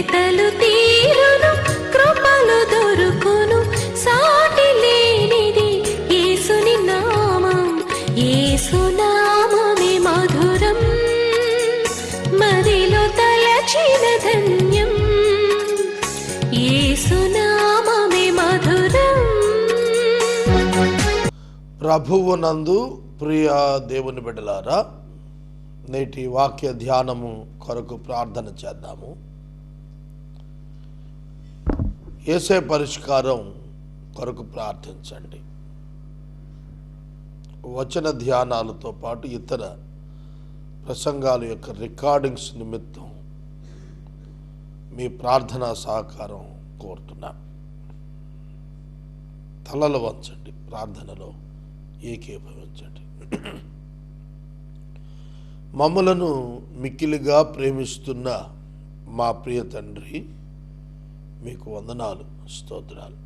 వెతలు తీరును, కృపలు దొరుకును, సాటి లేనిది యేసుని నామం. యేసునామమే మధురం, మదిలో తలచిన ధన్యం. యేసునామమే మధురం. ప్రభువునందు ప్రియ దేవుని బిడ్డలారా, నేటి వాక్య ధ్యానము కొరకు ప్రార్థన చేద్దాము. యేసే పరిష్కారం కొరకు ప్రార్థించండి. వచన ధ్యానాలతో పాటు ఇతర ప్రసంగాల యొక్క రికార్డింగ్స్ నిమిత్తం మీ ప్రార్థనా సహకారం కోరుతున్నాను. తలలు వంచండి, ప్రార్థనలో ఏకీభవించండి. మమ్మలను మిక్కిలిగా ప్రేమిస్తున్న మా ప్రియ తండ్రి, మీకు వందనాలు, స్తోత్రాలు.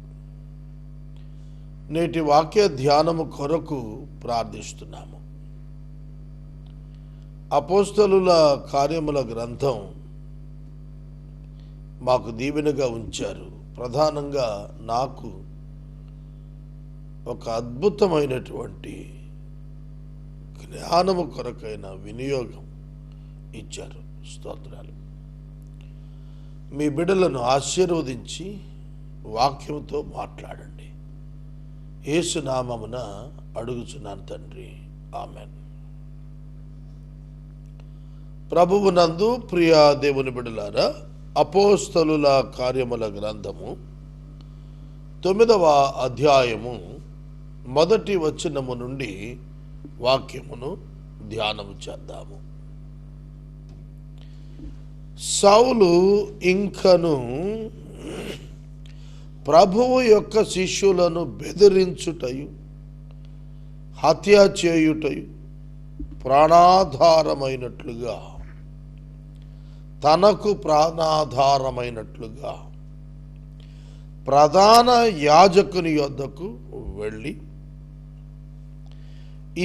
నేటి వాక్య ధ్యానము కొరకు ప్రార్థిస్తున్నాము. అపోస్తలుల కార్యముల గ్రంథం మాకు దీవెనగా ఉంచారు. ప్రధానంగా నాకు ఒక అద్భుతమైనటువంటి జ్ఞానము కొరకైన వినియోగం ఇచ్చారు. స్తోత్రాలు. మీ బిడ్డలను ఆశీర్వదించి వాక్యంతో మాట్లాడండి. యేసు నామమున అడుగుచున్నాను తండ్రి, ఆమెన్. ప్రభువునందు ప్రియ దేవుని బిడ్డలారా, అపోస్తలుల కార్యముల గ్రంథము 9వ అధ్యాయము 1వ వచనము నుండి వాక్యమును ధ్యానము చేద్దాము. సౌలు ఇంకను ప్రభువు యొక్క శిష్యులను బెదిరించుటయు, హత్య చేయుటయు ప్రాణాధారమైనట్లుగా, తనకు ప్రాణాధారమైనట్లుగా ప్రధాన యాజకుని యొద్దకు వెళ్ళి,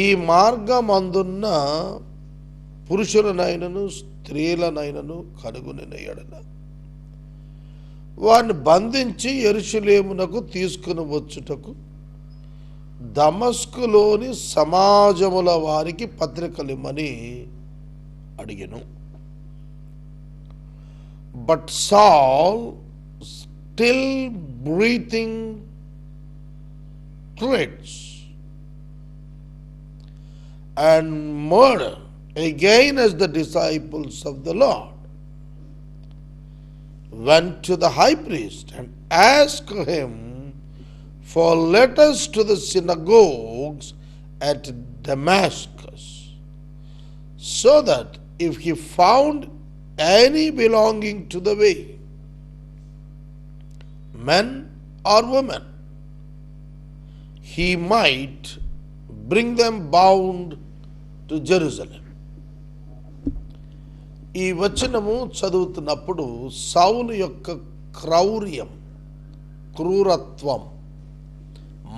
ఈ మార్గమందున్న పురుషులనైనను స్త్రీలనైనను కనుగొనిన ఎడల వారిని బంధించి యెరూషలేమునకు తీసుకుని వచ్చుటకు దమస్కులోని సమాజముల వారికి పత్రికలిమ్మని అడిగెను. బట్ సాల్ still breathing threats and murder against the disciples of the Lord, went to the high priest and asked him for letters to the synagogues at Damascus, so that if he found any belonging to the way, men or women, he might bring them bound to Jerusalem. ఈ వచనము చదువుతున్నప్పుడు సౌలు యొక్క క్రౌర్యం, క్రూరత్వం,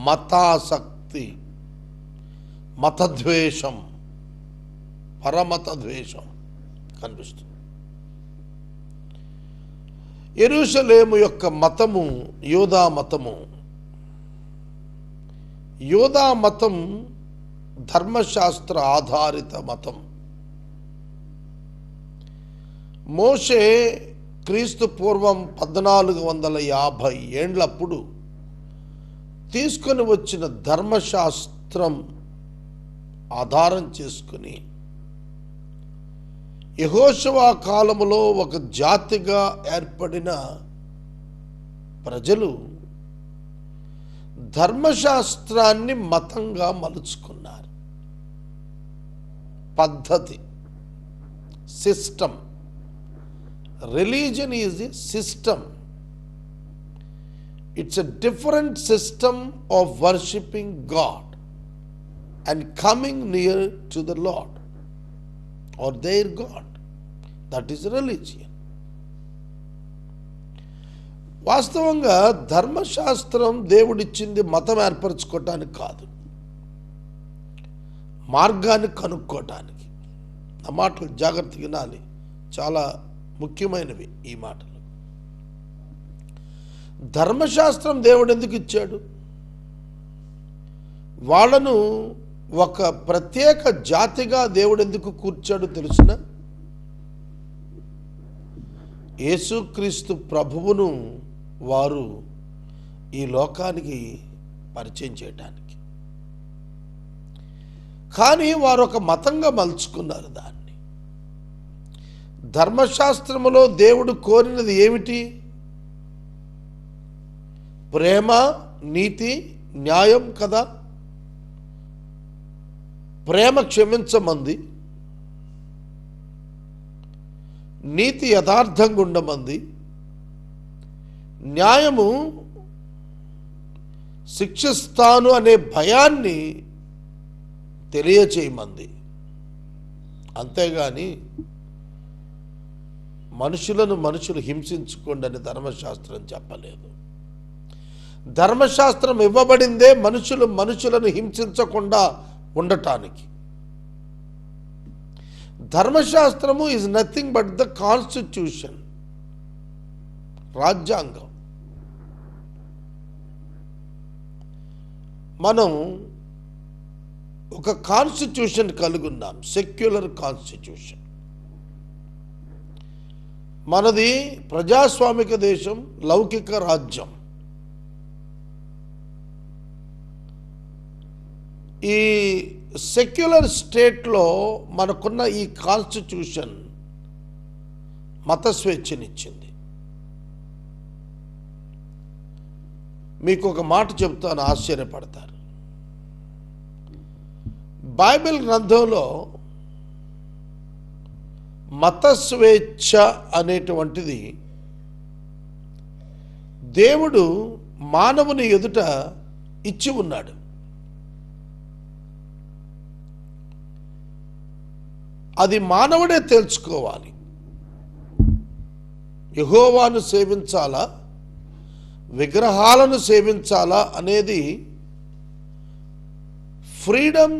మతాసక్తి, మతద్వేషం, పరమత ద్వేషం కనిపిస్తుంది. యెరూషలేము యొక్క మతము యూదా మతము. యూదా మతం ధర్మశాస్త్ర ఆధారిత మతం. మోషే క్రీస్తు పూర్వం 1450 ఏండ్లప్పుడు తీసుకొని వచ్చిన ధర్మశాస్త్రం ఆధారం చేసుకుని యెహోషువ కాలములో ఒక జాతిగా ఏర్పడిన ప్రజలు ధర్మశాస్త్రాన్ని మతంగా మలుచుకున్నారు. పద్ధతి, system. Religion is a system. It's a different system of worshipping God and coming near to the lord or their God. That is religion. వాస్తవంగా ధర్మశాస్త్రం దేవుడిచ్చింది మతం ఏర్పరచుకోవటానికి కాదు, మార్గాన్ని కనుక్కోవటానికి. ఆ మాటలు జాగ్రత్తగా వినాలి, చాలా ముఖ్యమైనవి ఈ మాటలు. ధర్మశాస్త్రం దేవుడు ఎందుకు ఇచ్చాడు? వాళ్ళను ఒక ప్రత్యేక జాతిగా దేవుడు ఎందుకు కూర్చాడు తెలుసిన? యేసుక్రీస్తు ప్రభువును వారు ఈ లోకానికి పరిచయం చేయడానికి. కానీ వారు ఒక మతంగా మలుచుకున్నారు దాన్ని. ధర్మశాస్త్రములో దేవుడు కోరినది ఏమిటి? ప్రేమ, నీతి, న్యాయం కదా. ప్రేమ క్షమించమంది, నీతి యథార్థంగా ఉండమంది, న్యాయము శిక్షిస్తాను అనే భయాన్ని తెలియచేయమంది. అంతేగాని మనుషులు హింసించుకోండి అని ధర్మశాస్త్రం చెప్పలేదు. ధర్మశాస్త్రం ఇవ్వబడిందే మనుషులను హింసించకుండా ఉండటానికి. ధర్మశాస్త్రము is nothing but the constitution, రాజ్యాంగం. మనం ఒక కాన్స్టిట్యూషన్ కలిగి ఉన్నాం, సెక్యులర్ కాన్స్టిట్యూషన్. మనది ప్రజాస్వామిక దేశం, లౌకిక రాజ్యం. ఈ సెక్యులర్ స్టేట్లో మనకున్న ఈ కాన్స్టిట్యూషన్ మత స్వేచ్ఛనిచ్చింది. మీకు ఒక మాట చెప్తాను, ఆశ్చర్యపడతారు. బైబిల్ గ్రంథంలో మత స్వేచ్ఛ అనేటువంటిది దేవుడు మానవుని ఎదుట ఇచ్చి ఉన్నాడు. అది మానవుడే తెలుసుకోవాలి. యెహోవాను సేవించాలా, విగ్రహాలను సేవించాలా అనేది freedom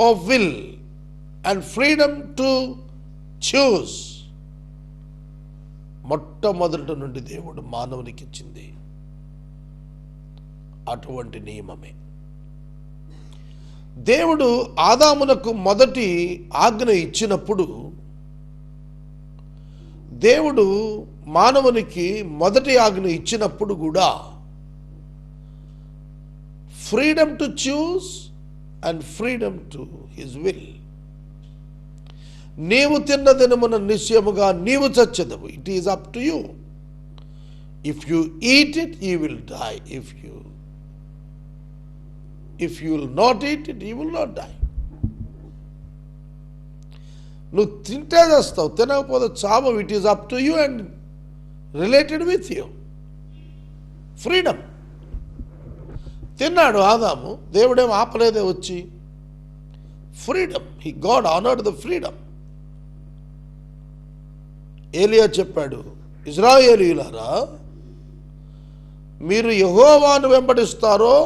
of will and freedom to చూస్ మొట్టమొదటి నుండి దేవుడు మానవునికి ఇచ్చింది అటువంటి నియమమే. దేవుడు ఆదామునకు మొదటి ఆజ్ఞ ఇచ్చినప్పుడు దేవుడు మానవునికి మొదటి ఆజ్ఞ ఇచ్చినప్పుడు కూడా freedom to choose and freedom to his will. నీవు తిన్న దినమున నిశ్చయముగా నీవు చచ్చెదవు. It is up to you. If you eat it you will die. If you will not eat it, you will not die. నువ్వు తింటే చేస్తావు, తినకపోతే చావు. It is up to you and related with you. Freedom. తిన్నాడు ఆదాము, దేవుడేం ఆపలేదే వచ్చి. Freedom. God honoured the freedom. ఏలియా చెప్పాడు, ఇశ్రాయేలీయులారా, మీరు యెహోవాను వెంబడిస్తారో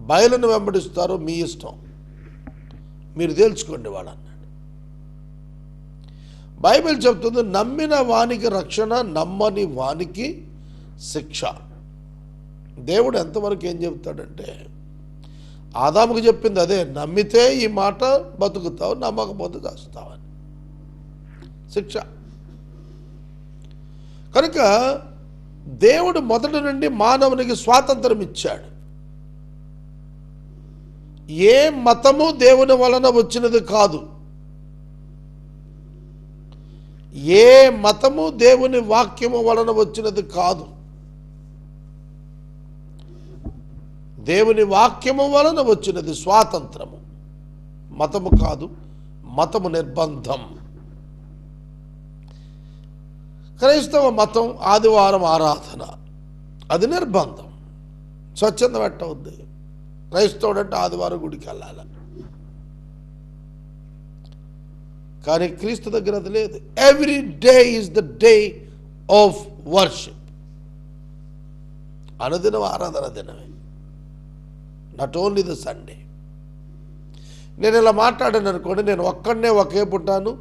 బయలును వెంబడిస్తారో మీ ఇష్టం, మీరు తేల్చుకోండి వాడు అన్నాడు. బైబిల్ చెప్తుంది, నమ్మిన వానికి రక్షణ, నమ్మని వానికి శిక్ష. దేవుడు ఎంతవరకు ఏం చెప్తాడంటే, ఆదాముకు చెప్పింది అదే, నమ్మితే ఈ మాట బతుకుతావు, నమ్మకపోతే చేస్తావని శిక్ష. కనుక దేవుడు మొదటి నుండి మానవునికి స్వాతంత్రం ఇచ్చాడు. ఏ మతము దేవుని వలన వచ్చినది కాదు. ఏ మతము దేవుని వాక్యము వలన వచ్చినది కాదు. దేవుని వాక్యము వలన వచ్చినది స్వాతంత్రము, మతము కాదు. మతము నిర్బంధం. క్రైస్తవ మతం ఆదివారం ఆరాధన, అది నిర్బంధం. స్వచ్ఛందం ఎట్ట ఉంది? క్రైస్తవుడు అంటే ఆదివారం గుడికి వెళ్ళాలి. కానీ క్రీస్తు దగ్గర అది లేదు. Every day is the day of worship. అనుదినం ఆరాధన దినమే, నాట్ ఓన్లీ ద సండే. నేను ఇలా మాట్లాడాను అనుకోండి, నేను ఒక్కడనే ఒకేపు ఉంటాను,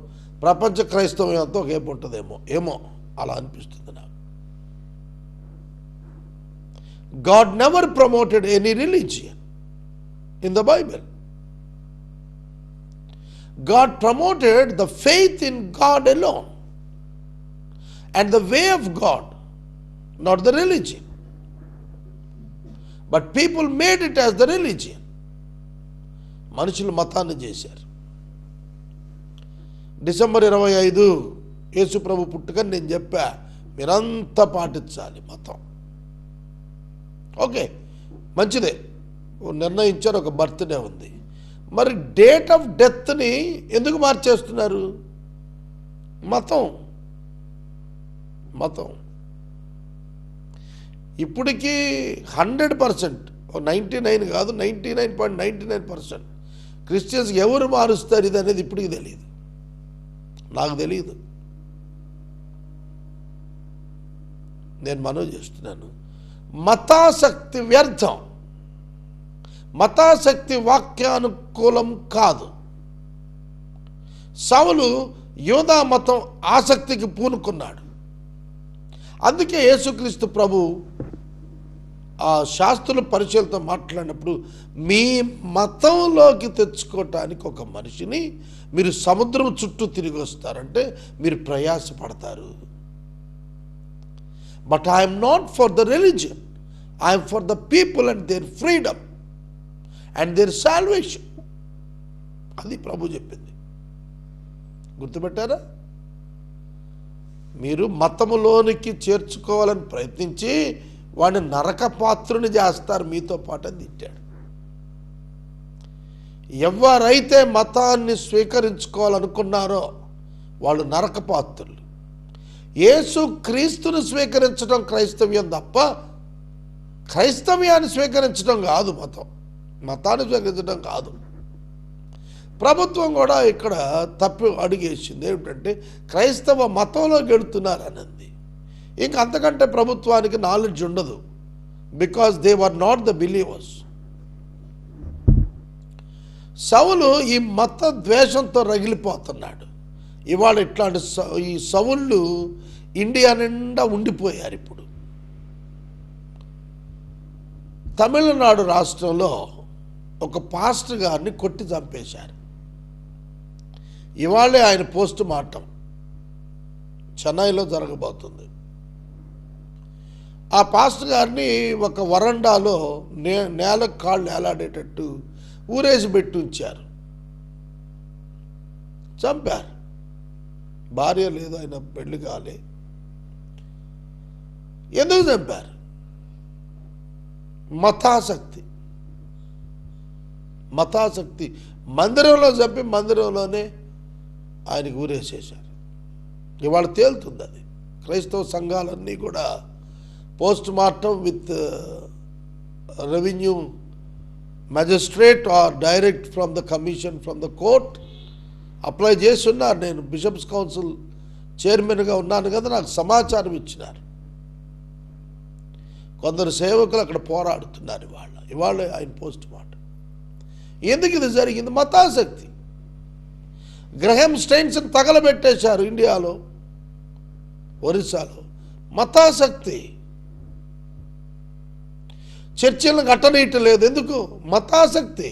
ప్రపంచ క్రైస్తవం అంతా ఒకేపు ఉంటుందేమో, ఏమో అలా అనిపిస్తుంది నాకు. God never promoted any religion in the Bible. God promoted the faith in God alone and the way of God, not the religion. But people made it as the religion. మనుషులు మతాన్ని చేశారు. డిసెంబర్ 25 యేసు ప్రభు పుట్టుకని నేను చెప్పా, మీరంతా పాటించాలి మతం. Okay, మంచిదే, నిర్ణయించారు, ఒక బర్త్డే ఉంది. మరి డేట్ ఆఫ్ డెత్ని ఎందుకు మార్చేస్తున్నారు? మతం మతం ఇప్పటికీ 100%, 99 కాదు, 99.99% క్రిస్టియన్స్ ఎవరు మారుస్తారు ఇది అనేది ఇప్పటికీ తెలియదు, నాకు తెలియదు. నేను మనవి చేస్తున్నాను, మతాసక్తి వ్యర్థం, మతాసక్తి వాక్యానుకూలం కాదు. సౌలు యోధా మతం ఆసక్తికి పూనుకున్నాడు. అందుకే యేసుక్రీస్తు ప్రభు ఆ శాస్త్రుల పరిచయాలతో మాట్లాడినప్పుడు, మీ మతంలోకి తెచ్చుకోవటానికి ఒక మనిషిని మీరు సముద్రం చుట్టూ తిరిగి వస్తారంటే మీరు ప్రయాసపడతారు. But I'm not for the religion, I'm for the people and their freedom and their salvation. అది ప్రభు చెప్పింది. గుర్తుపెట్టారా? మీరు మతములోనికి చేర్చుకోవాలని ప్రయత్నించి వాడిని నరకపాత్రుని చేస్తారు మీతో పాటు అని తిట్టాడు. ఎవరైతే మతాన్ని స్వీకరించుకోవాలనుకున్నారో వాళ్ళు నరకపాత్రులు. యేసు క్రీస్తుని స్వీకరించడం క్రైస్తవ్యం తప్ప క్రైస్తవ్యాన్ని స్వీకరించడం కాదు. మతాన్ని స్వీకరించడం కాదు. ప్రభుత్వం కూడా ఇక్కడ తప్పు అడిగేసింది. ఏమిటంటే క్రైస్తవ మతంలో గెడుతున్నారన్నది. ఇంక అంతకంటే ప్రభుత్వానికి నాలెడ్జ్ ఉండదు. Because they were not the believers. సౌలు ఈ మత ద్వేషంతో రగిలిపోతున్నాడు. ఇవాళ ఇట్లాంటి ఈ సౌళ్ళు ఇండియా నిండా ఉండిపోయారు. ఇప్పుడు తమిళనాడు రాష్ట్రంలో ఒక పాస్టర్ గారిని కొట్టి చంపేశారు. ఇవాళే ఆయన పోస్ట్ మార్టం చెన్నైలో జరగబోతుంది. ఆ పాస్టర్ గారిని ఒక వరండాలో నేలకు కాళ్ళు ఏలాడేటట్టు ఊరేసి పెట్టి ఉంచారు. చంపారు. భార్య లేదు, ఆయన పెళ్లి కాలే. ఎందుకు చంపారు? మతాసక్తి. మందిరంలో చంపి మందిరంలోనే ఆయనకు ఊరేసేశారు. ఇవాళ తేలుతుంది అది. క్రైస్తవ సంఘాలన్నీ కూడా post mortem with revenue magistrate or direct from the commission from the court apply చేసి ఉన్నారు. నేను బిషప్స్ కౌన్సిల్ చైర్మన్గా ఉన్నాను కదా, నాకు సమాచారం ఇచ్చినారు. కొందరు సేవకులు అక్కడ పోరాడుతున్నారు. ఇవాళ ఆయన పోస్ట్ మార్టం. ఎందుకు ఇది జరిగింది? మతాసక్తి. గ్రహం స్టైన్స్ని తగలబెట్టేశారు ఇండియాలో, ఒరిస్సాలో. మతాసక్తి. చర్చిలను కట్టనీయటం లేదు. ఎందుకు? మతాసక్తి.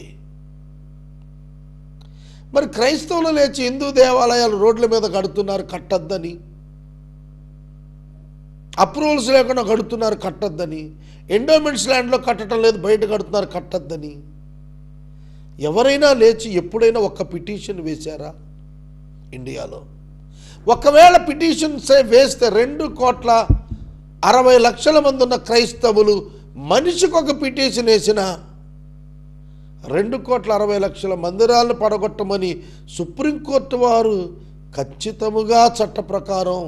మరి క్రైస్తవులు లేచి హిందూ దేవాలయాలు రోడ్ల మీద కడుతున్నారు కట్టద్దని, అప్రూవల్స్ లేకుండా కడుతున్నారు కట్టద్దని, ఎండోమెంట్స్ ల్యాండ్లో కట్టడం లేదు బయట కడుతున్నారు కట్టద్దని. ఎవరైనా లేచి ఎప్పుడైనా ఒక్క పిటిషన్ వేశారా ఇండియాలో? ఒకవేళ పిటిషన్స్ వేస్తే 2,60,00,000 మంది ఉన్న క్రైస్తవులు మనిషికి ఒక పిటిషన్ వేసిన 2,60,00,000 మందిరాలను పడగొట్టమని సుప్రీంకోర్టు వారు ఖచ్చితముగా చట్ట ప్రకారం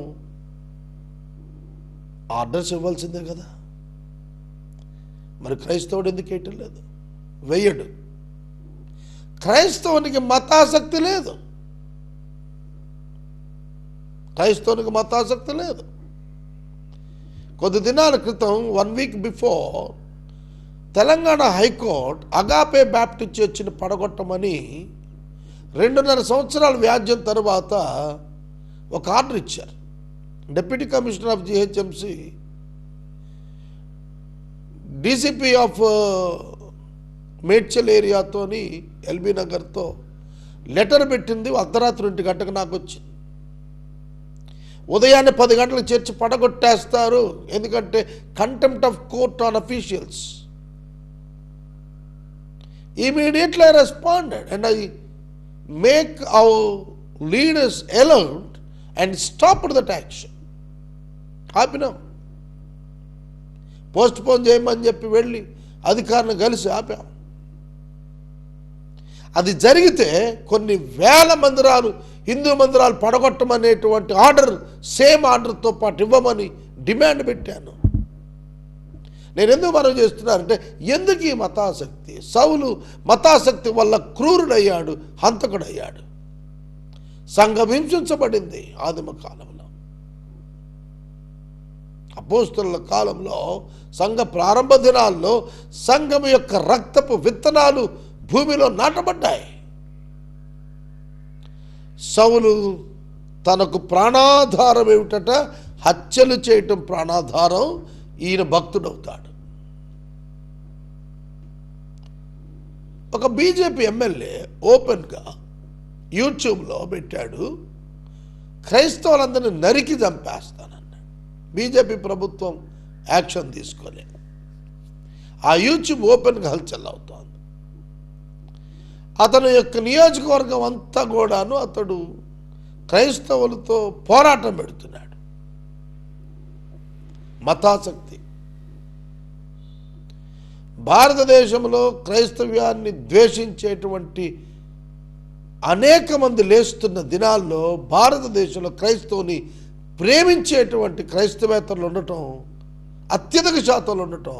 ఆర్డర్స్ ఇవ్వాల్సిందే కదా. మరి క్రైస్తవుడు ఎందుకు వేయటం లేదు? వేయడు. క్రైస్తవునికి మతాసక్తి లేదు. కొద్ది దినాల క్రితం 1 week before Telangana high court Agape Baptist చర్చిని పడగొట్టమని 2.5 సంవత్సరాల వ్యాజ్యం తర్వాత ఒక ఆర్డర్ ఇచ్చారు. Deputy commissioner of GHMC DCP of Medchal ఏరియాతోని ఎల్బీ నగర్తో లెటర్ పెట్టింది. అర్ధరాత్రి 2 గంటలకు నాకు వచ్చింది. ఉదయాన్నే 10 గంటలకు చర్చి పడగొట్టేస్తారు, ఎందుకంటే contempt of court on officials. Immediately I responded and I make our leaders alert and stopped that action. ఆపినాం. పోస్ట్ పోన్ చేయమని చెప్పి వెళ్ళి అధికారులను కలిసి ఆపాం. అది జరిగితే కొన్ని వేల మందిరాలు, హిందూ మందిరాలు పడగొట్టమనేటువంటి ఆర్డర్, సేమ్ ఆర్డర్తో పాటు ఇవ్వమని డిమాండ్ పెట్టాను. నేను ఎందుకు మనం చేస్తున్నానంటే, ఎందుకు ఈ మతాసక్తి? సౌలు మతాసక్తి వల్ల క్రూరుడయ్యాడు, హంతకుడయ్యాడు. సంఘం హింసించబడింది ఆదిమ కాలంలో. అపోస్తలుల కాలంలో, సంఘ ప్రారంభ దినాల్లో సంఘం యొక్క రక్తపు విత్తనాలు భూమిలో నాటబడ్డాయి. సౌలు తనకు ప్రాణాధారం ఏమిటట? హత్యలు చేయటం ప్రాణాధారం. ఈయన భక్తుడవుతాడు. ఒక బీజేపీ ఎమ్మెల్యే ఓపెన్గా యూట్యూబ్లో పెట్టాడు, క్రైస్తవులందరినీ నరికి చంపేస్తానన్నాడు. బీజేపీ ప్రభుత్వం యాక్షన్ తీసుకోలేదు. ఆ యూట్యూబ్ ఓపెన్గా హల్చల్ అవుతోంది. అతని యొక్క నియోజకవర్గం అంతా కూడాను అతడు క్రైస్తవులతో పోరాటం పెడుతున్నాడు. మతాసక్తి. భారతదేశంలో క్రైస్తవ్యాన్ని ద్వేషించేటువంటి అనేక మంది లేస్తున్న దినాల్లో భారతదేశంలో క్రైస్తవుని ప్రేమించేటువంటి క్రైస్తవేతరులు ఉండటం, అత్యధిక శాతంలో ఉండటం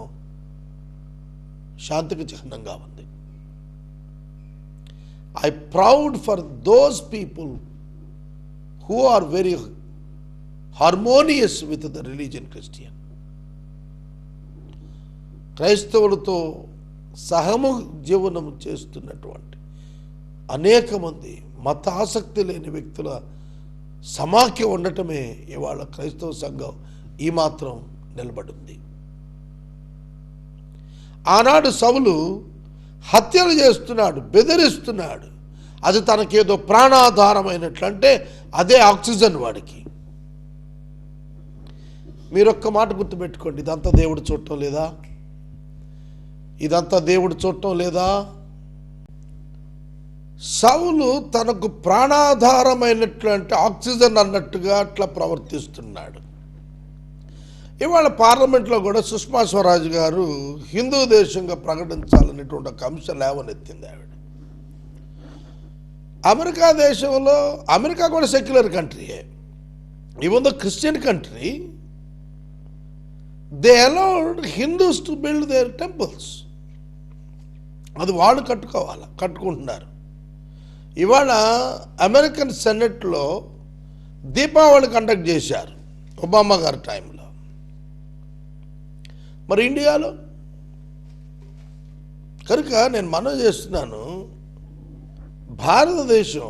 శాంతికి చిహ్నంగా ఉంది. I proud for those people who are very harmonious with the religion Christian. క్రైస్తవులతో సహము జీవనం చేస్తున్నటువంటి అనేక మంది మత ఆసక్తి లేని వ్యక్తుల సమాఖ్య ఉండటమే ఇవాళ క్రైస్తవ సంఘం ఈ మాత్రం నిలబడింది. ఆనాడు సౌలు హత్యలు చేస్తున్నాడు, బెదిరిస్తున్నాడు. అది తనకేదో ప్రాణాధారమైనట్లంటే అదే ఆక్సిజన్ వాడికి. మీరొక్క మాట గుర్తుపెట్టుకోండి, ఇదంతా దేవుడు చూడటం లేదా? ఇదంతా దేవుడు చూడటం లేదా? సౌలు తనకు ప్రాణాధారమైనటువంటి ఆక్సిజన్ అన్నట్టుగా అట్లా ప్రవర్తిస్తున్నాడు. ఇవాళ పార్లమెంట్లో కూడా సుష్మా స్వరాజ్ గారు హిందూ దేశంగా ప్రకటించాలనేటువంటి ఒక అంశం లేవనెత్తింది ఆవిడ. అమెరికా దేశంలో, అమెరికా కూడా సెక్యులర్ కంట్రీయే, even the Christian country, they allowed Hindus to build their temples. అది వాళ్ళు కట్టుకుంటున్నారు. ఇవాళ అమెరికన్ సెనెట్లో దీపావళి కండక్ట్ చేశారు ఒబామా గారి టైంలో. మరి ఇండియాలో కనుక నేను మనవి చేస్తున్నాను, భారతదేశం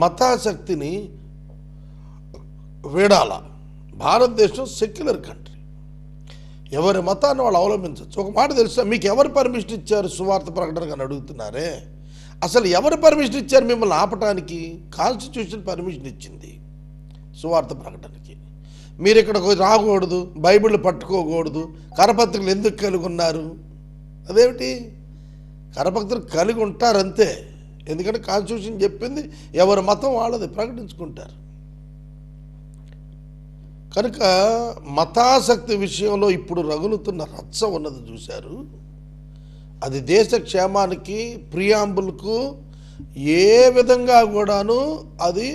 మతాసక్తిని వీడాల. భారతదేశం సెక్యులర్ కంట్రీ, ఎవరి మతాన్ని వాళ్ళు అవలంబించవచ్చు. ఒక మాట తెలుసా, మీకు ఎవరు పర్మిషన్ ఇచ్చారు సువార్త ప్రకటనగా అని అడుగుతున్నారే? అసలు ఎవరు పర్మిషన్ ఇచ్చారు మిమ్మల్ని ఆపటానికి? కాన్స్టిట్యూషన్ పర్మిషన్ ఇచ్చింది సువార్త ప్రకటనకి. మీరు ఇక్కడికి రాకూడదు, బైబిల్ పట్టుకోకూడదు, కరపత్రికలు ఎందుకు కలిగి ఉన్నారు? అదేమిటి? కరపత్రికలు కలిగి ఉంటారంతే, ఎందుకంటే కాన్స్టిట్యూషన్ చెప్పింది ఎవరి మతం వాళ్ళది ప్రకటించుకుంటారు. కనుక మతాసక్తి విషయంలో ఇప్పుడు రగులుతున్న రచ్చ ఉన్నది చూశారు, అది దేశ క్షేమానికి, ప్రియాంబుల్కు ఏ విధంగా కూడాను అది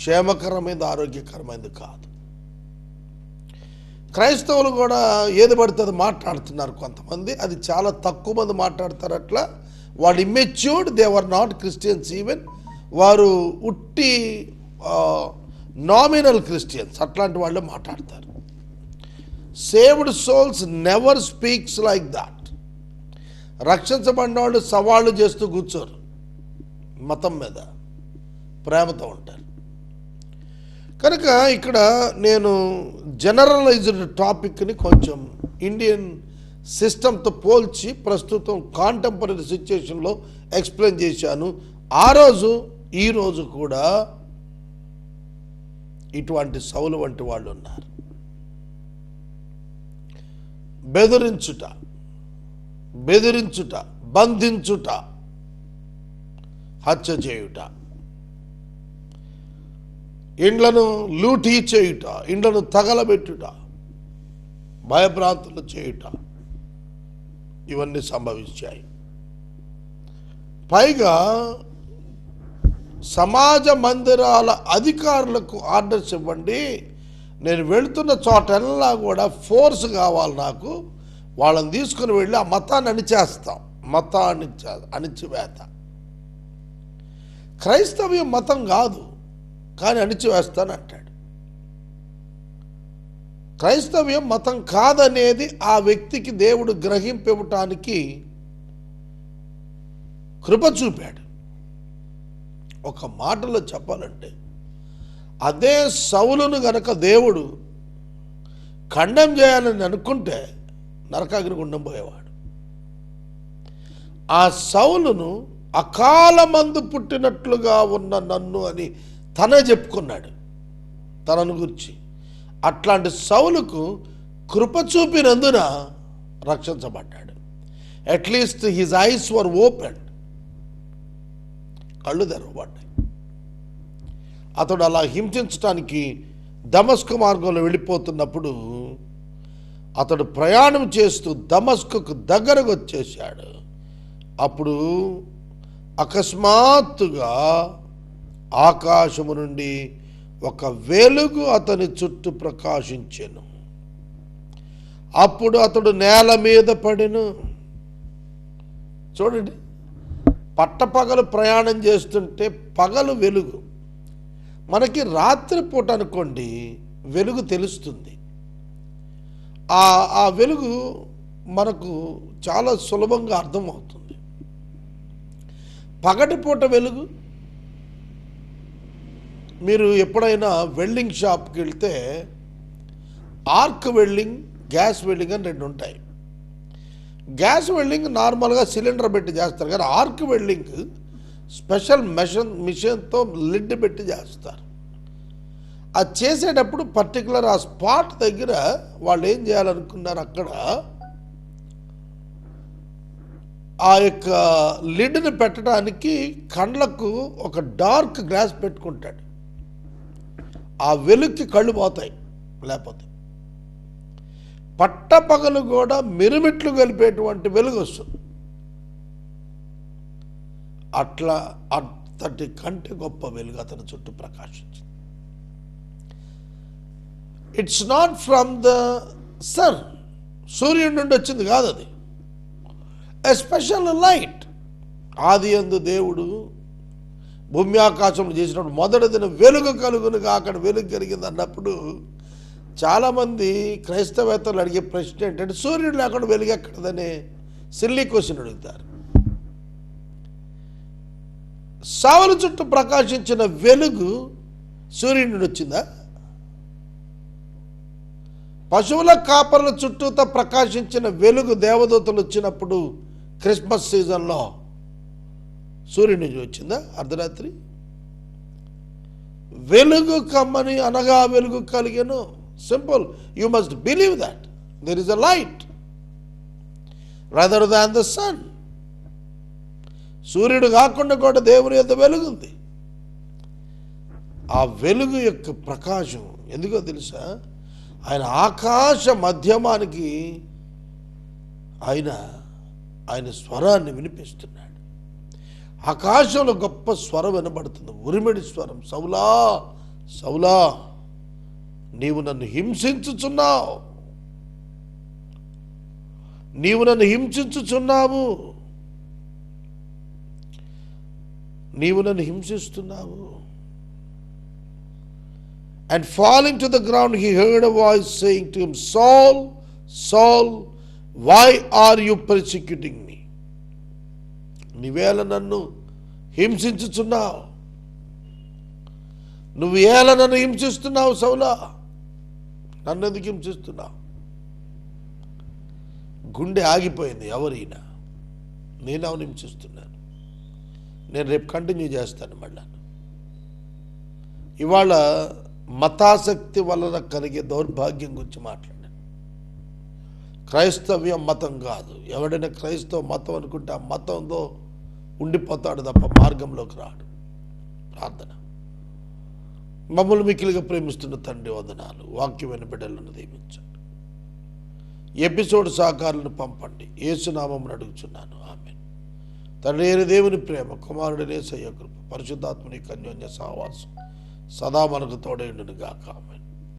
క్షేమకరమైనది, ఆరోగ్యకరమైనది కాదు. క్రైస్తవులు కూడా ఏది పడితే అది మాట్లాడుతున్నారు కొంతమంది. అది చాలా తక్కువ మంది మాట్లాడతారు. అట్లా వాళ్ళు immatured, they are not Christians even. వారు ఉట్టి నామినల్ క్రిస్టియన్స్, అట్లాంటి వాళ్ళే మాట్లాడతారు. Saved souls never speaks like that. రక్షించబడిన వాళ్ళు సవాళ్ళు చేస్తూ కూర్చోరు, మతం మీద ప్రేమతో ఉంటారు. కనుక ఇక్కడ నేను జనరలైజ్డ్ టాపిక్ని కొంచెం ఇండియన్ సిస్టంతో పోల్చి ప్రస్తుతం కాంటెంపరీ సిచ్యుయేషన్లో ఎక్స్ప్లెయిన్ చేశాను. ఆ రోజు ఈ రోజు కూడా ఇటువంటి సౌలు వంటి వాళ్ళు ఉన్నారు. బెదిరించుట, బంధించుట, హత్య చేయుట, ఇండ్లను లూటీ చేయుట, ఇండ్లను తగలబెట్టుట, భయభ్రాంతులు చేయుట, ఇవన్నీ సంభవించాయి. పైగా సమాజ మందిరాల అధికారులకు ఆర్డర్స్ ఇవ్వండి, నేను వెళుతున్న చోటల్లా కూడా ఫోర్స్ కావాలి నాకు, వాళ్ళని తీసుకుని వెళ్ళి ఆ మతాన్ని అణిచేస్తాం, అణిచివేత. క్రైస్తవ్యం మతం కాదు, కానీ అణిచివేస్తానంటాడు. క్రైస్తవ్యం మతం కాదనేది ఆ వ్యక్తికి దేవుడు గ్రహింపివ్వటానికి కృప చూపాడు. ఒక మాటలో చెప్పాలంటే అదే సౌలును గనక దేవుడు ఖండం చేయాలని అనుకుంటే నరకాగ్ని గుండం పోయేవాడు. ఆ సౌలును అకాలమందు పుట్టినట్లుగా ఉన్న నన్ను అని తనే చెప్పుకున్నాడు తనను గురించి. అట్లాంటి సౌలుకు కృప చూపినందున రక్షించబడ్డాడు. At least his eyes were open, కళ్ళు తెరవబడ్డాయి. అతడు అలా హింసించడానికి దమస్కు మార్గంలో వెళ్ళిపోతున్నప్పుడు అతడు ప్రయాణం చేస్తూ దమస్కుకు దగ్గరకు వచ్చేసాడు. అప్పుడు అకస్మాత్తుగా ఆకాశము నుండి ఒక వెలుగు అతని చుట్టూ ప్రకాశించెను. అప్పుడు అతడు నేల మీద పడెను. చూడండి, పట్టపగలు ప్రయాణం చేస్తుంటే పగలు వెలుగు, మనకి రాత్రిపూట అనుకోండి వెలుగు తెలుస్తుంది. ఆ వెలుగు మనకు చాలా సులభంగా అర్థమవుతుంది. పగటిపూట వెలుగు, మీరు ఎప్పుడైనా వెల్డింగ్ షాప్కి వెళ్తే ఆర్క్ వెల్డింగ్, గ్యాస్ వెల్డింగ్ అని రెండు ఉంటాయి. గ్యాస్ వెల్డింగ్ నార్మల్గా సిలిండర్ పెట్టి చేస్తారు, కానీ ఆర్క్ వెల్డింగ్ స్పెషల్ మిషన్తో లిడ్ పెట్టి చేస్తారు. అది చేసేటప్పుడు పర్టికులర్ ఆ స్పాట్ దగ్గర వాళ్ళు ఏం చేయాలనుకున్నారు, అక్కడ ఆ యొక్క లిడ్ని పెట్టడానికి కండ్లకు ఒక డార్క్ గ్లాస్ పెట్టుకుంటాడు. ఆ వెలుగుకి కళ్ళు పోతాయి. లేకపోతే పట్టపగలు కూడా మిరుమిట్లు కలిపేటువంటి వెలుగు వస్తుంది. అట్లా అంతటి కంటే గొప్ప వెలుగు అతని చుట్టూ ప్రకాశించింది. It's not from the sun, సూర్యుడి నుండి వచ్చింది కాదు అది. A special light. ఆది యందు దేవుడు భూమి ఆకాశంలో చేసినప్పుడు మొదటి దిన వెలుగు కలుగునుగా, అక్కడ వెలుగు కలిగింది అన్నప్పుడు చాలామంది క్రైస్తవేత్తలు అడిగే ప్రశ్న ఏంటంటే సూర్యుడు లేకుండా వెలుగు ఎక్కడదనే సిల్లీ క్వశ్చన్ అడుగుతారు. సౌలు చుట్టూ ప్రకాశించిన వెలుగు సూర్యుడి నుండి వచ్చిందా? పశువుల కాపర్ల చుట్టూతో ప్రకాశించిన వెలుగు దేవదూతలు వచ్చినప్పుడు క్రిస్మస్ సీజన్లో సూర్యుడి నుంచి వచ్చిందా అర్ధరాత్రి? వెలుగు కమ్మని అనగా వెలుగు కలిగెను. Simple, you must believe that there is a light rather than the sun. సూర్యుడు కాకుండా కూడా దేవుని యొక్క వెలుగు ఉంది. ఆ వెలుగు యొక్క ప్రకాశం ఎందుకో తెలుసా? ఆయన ఆకాశ మధ్యమానికి ఆయన స్వరాన్ని వినిపిస్తున్నాడు. ఆకాశంలో గొప్ప స్వరం వినబడుతుంది, ఉరిమిడి స్వరం. సౌలా సౌలా, నీవు నన్ను హింసించుచున్నావు, నీవు నన్ను హింసించుచున్నావు, నీవు నన్ను హింసిస్తున్నావు. And falling to the ground, he heard a voice saying to him, Saul, Saul, why are you persecuting me? నీవేళ నన్ను హింసించుచున్నావు, నువ్వు ఏళ నన్ను హింసిస్తున్నావు సౌలా, నన్ను ఎందుకు హింసిస్తున్నావు? గుండె ఆగిపోయింది. ఎవరైనా నేను అవనించిస్తున్నాను. నేను రేపు కంటిన్యూ చేస్తాను. మళ్ళా ఇవాళ మతాసక్తి వలన కలిగే దౌర్భాగ్యం గురించి మాట్లాడాను. క్రైస్తవ్యం మతం కాదు. ఎవడైనా క్రైస్తవ మతం అనుకుంటే ఆ మతంతో ఉండిపోతాడు తప్ప మార్గంలోకి రాడు. ప్రార్థన. మమ్మల్ని మిక్కిలిగా ప్రేమిస్తున్న తండ్రి వందనాలు. వాక్యమైన బిడ్డలను దీవించండి. ఎపిసోడ్ సహకారులను పంపండి. యేసునామమున అడుగుచున్నాను. ఆమేన్. తండ్రి అయిన దేవుని ప్రేమ, కుమారుడినే యేసయ్య కృప, పరిశుద్ధాత్మని అన్యోన్య సహవాసం సదా మనకు తోడైండును గాక. ఆమేన్.